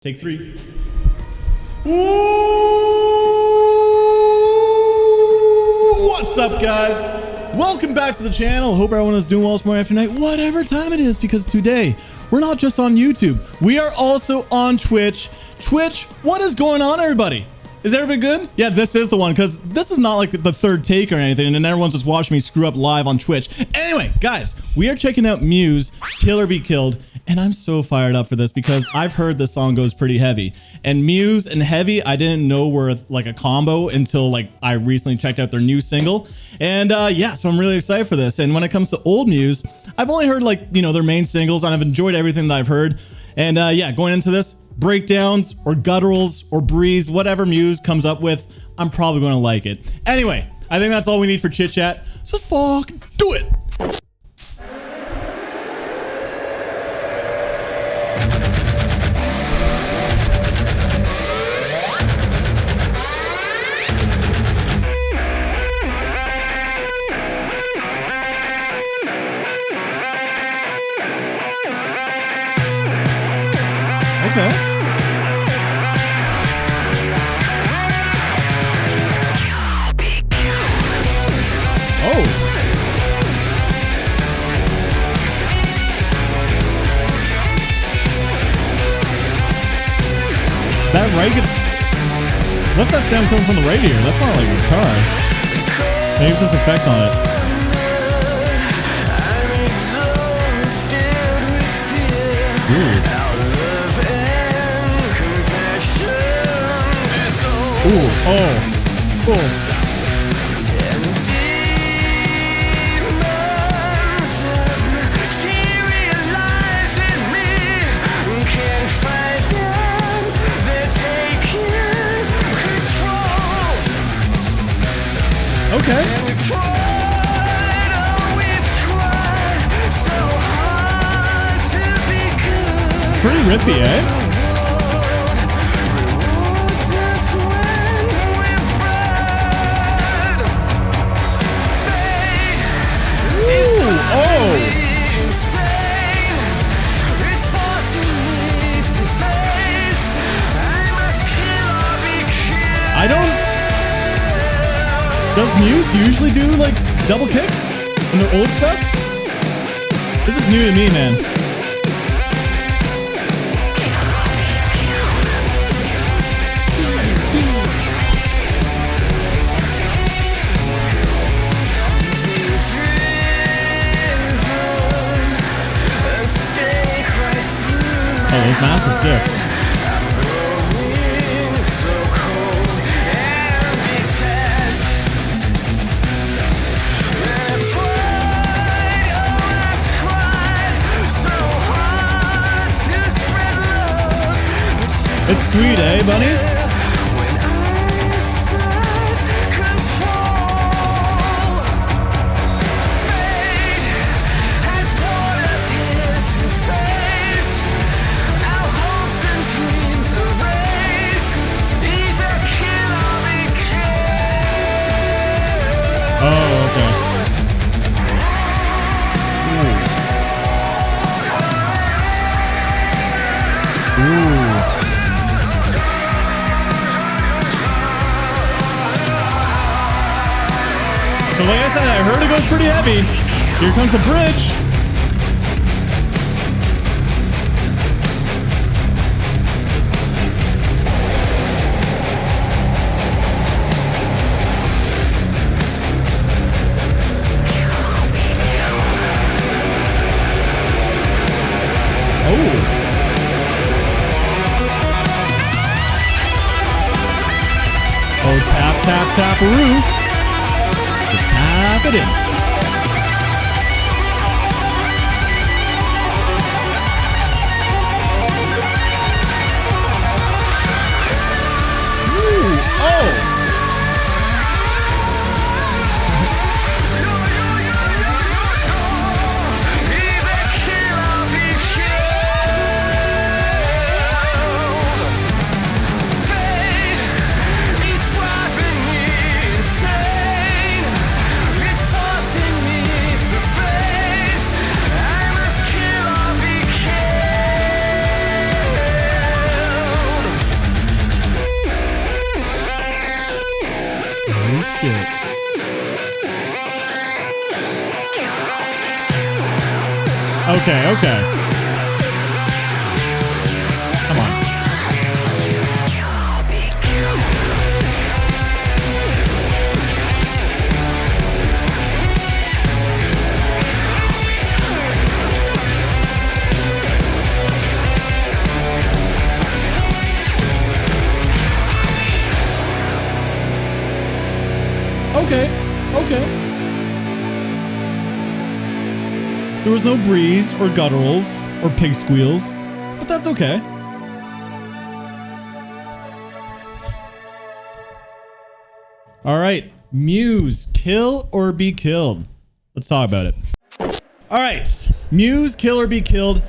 Take three. Ooh, what's up, guys? Welcome back to the channel. Hope everyone is doing well this morning, afternoon, night, whatever time it is, because today we're not just on YouTube. We are also on Twitch. Twitch, what is going on, everybody? Is everybody good? Yeah, this is the one, because this is not like the third take or anything, and everyone's just watching me screw up live on Twitch. Anyway, guys, we are checking out Muse, Kill or Be Killed, and I'm so fired up for this because I've heard this song goes pretty heavy. And Muse and heavy, I didn't know were like a combo until like I recently checked out their new single. And yeah, so I'm really excited for this. And when it comes to old Muse, I've only heard like, you know, their main singles, and I've enjoyed everything that I've heard. And yeah, going into this, breakdowns or gutturals or breeze, whatever Muse comes up with, I'm probably going to like it. Anyway, I think that's all we need for chit chat. So fucking do it. Okay. Oh. That radio. What's that sound coming from the radio? That's not like a guitar. Maybe it's just effects on it. Ooh. Ooh, oh, oh. Okay. It's pretty riffy, eh? I don't... Does Muse usually do, like, double kicks in their old stuff? This is new to me, man. Oh, those masks are sick. It's sweet, eh, buddy? Oh, okay. Ooh. Ooh. So like I said, I heard it goes pretty heavy. Here comes the bridge. Oh. Oh, tap, tap, tap-a-roo. Just tap it in. Ooh, oh. shit. Okay. Come on. Okay. There was no breeze or gutturals or pig squeals, but that's okay. All right, Muse, kill or be killed? Let's talk about it. All right, Muse, kill or be killed.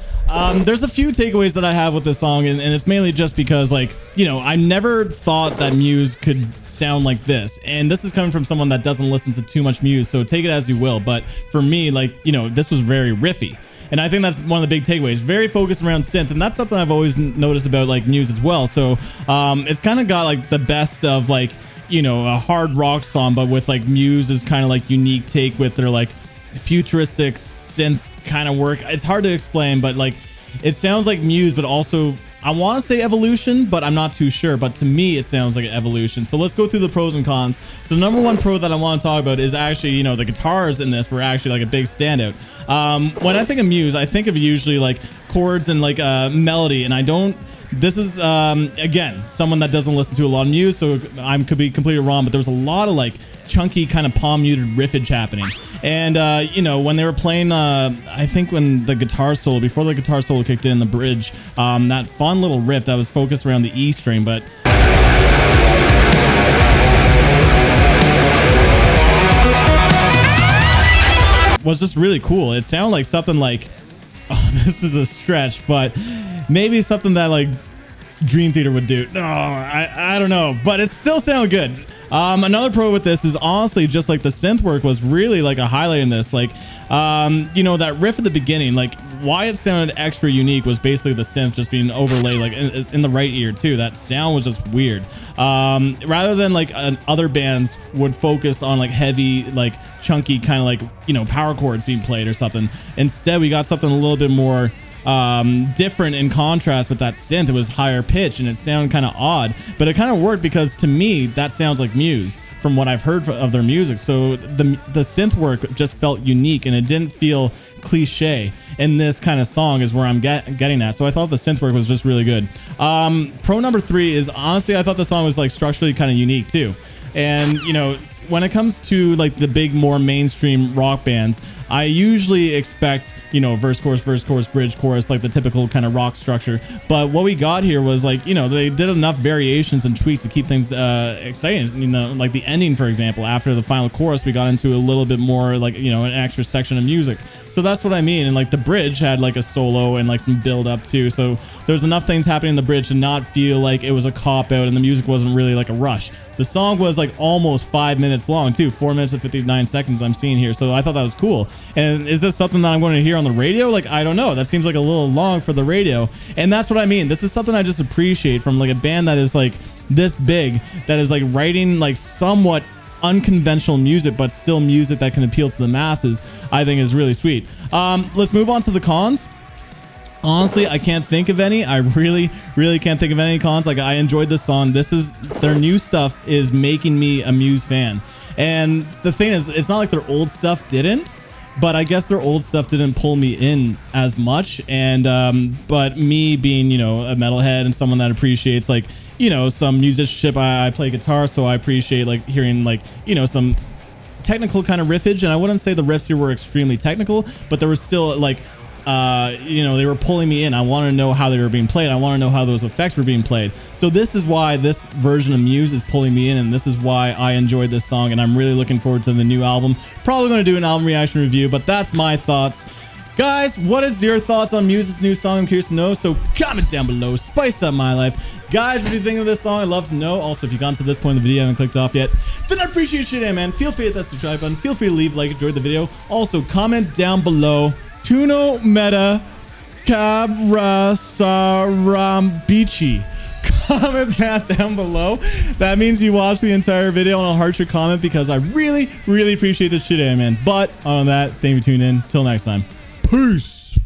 There's a few takeaways that I have with this song, and it's mainly just because, like, you know, I never thought that Muse could sound like this. And this is coming from someone that doesn't listen to too much Muse, so take it as you will. But for me, like, you know, this was very riffy. And I think that's one of the big takeaways. Very focused around synth, and that's something I've always noticed about, like, Muse as well. So it's kind of got, like, the best of, like, you know, a hard rock song, but with, like, Muse's kind of, like, unique take with their, like, futuristic synth kind of work. It's hard to explain, but like it sounds like Muse, but also I want to say Evolution, but I'm not too sure. But to me, it sounds like Evolution. So let's go through the pros and cons. So the number one pro that I want to talk about is actually, you know, the guitars in this were actually like a big standout. When I think of Muse, I think of usually like chords and like melody, and I don't. This is again someone that doesn't listen to a lot of Muse, so I could be completely wrong, but there was a lot of like chunky kind of palm muted riffage happening. And you know, when they were playing I think when the guitar solo, before the guitar solo kicked in the bridge, that fun little riff that was focused around the E string, but was just really cool. It sounded like something like, oh, this is a stretch, but maybe something that like Dream Theater would do. No, I don't know, but it still sounded good. Another pro with this is honestly just like the synth work was really like a highlight in this. Like, you know, that riff at the beginning, like why it sounded extra unique was basically the synth just being overlaid like in the right ear too. That sound was just weird. Rather than like other bands would focus on like heavy, like chunky kind of like, you know, power chords being played or something. Instead, we got something a little bit more different in contrast with that synth. It was higher pitch and it sounded kind of odd, but it kind of worked because to me that sounds like Muse from what I've heard of their music. So the synth work just felt unique and it didn't feel cliche. And this kind of song is where I'm getting at. So I thought the synth work was just really good. Pro number 3 is honestly I thought the song was like structurally kind of unique too. And you know, when it comes to like the big, more mainstream rock bands, I usually expect, you know, verse, chorus, bridge, chorus, like the typical kind of rock structure. But what we got here was like, you know, they did enough variations and tweaks to keep things exciting. You know, like the ending, for example, after the final chorus, we got into a little bit more like, you know, an extra section of music. So that's what I mean. And like the bridge had like a solo and like some build up too. So there's enough things happening in the bridge to not feel like it was a cop out and the music wasn't really like a rush. The song was like almost 5 minutes long too, 4 minutes and 59 seconds I'm seeing here. So I thought that was cool. And is this something that I'm going to hear on the radio? Like, I don't know. That seems like a little long for the radio. And that's what I mean. This is something I just appreciate from like a band that is like this big, that is like writing like somewhat unconventional music, but still music that can appeal to the masses. I think is really sweet. Let's move on to the cons. Honestly, I can't think of any. I really can't think of any cons. Like, I enjoyed this song. This is their new stuff is making me a Muse fan. And the thing is, it's not like their old stuff didn't, but I guess their old stuff didn't pull me in as much. And but me being, you know, a metalhead and someone that appreciates like, you know, some musicianship, I play guitar, so I appreciate like hearing like, you know, some technical kind of riffage. And I wouldn't say the riffs here were extremely technical, but there was still like, you know, they were pulling me in. I want to know how they were being played. I want to know how those effects were being played. So this is why this version of Muse is pulling me in, and this is why I enjoyed this song, and I'm really looking forward to the new album. Probably going to do an album reaction review, but that's my thoughts. Guys, what is your thoughts on Muse's new song? I'm curious to know, so comment down below. Spice up my life. Guys, what do you think of this song? I'd love to know. Also, if you've gotten to this point in the video and haven't clicked off yet, then I'd appreciate you, man. Feel free to hit that subscribe button. Feel free to leave a like, enjoyed the video. Also, comment down below. Tuno Meta Cabrasarambici. comment that down below. That means you watched the entire video, and I'll heart your comment because I really, really appreciate this shit, man. But on that, thank you for tuning in. Till next time. Peace.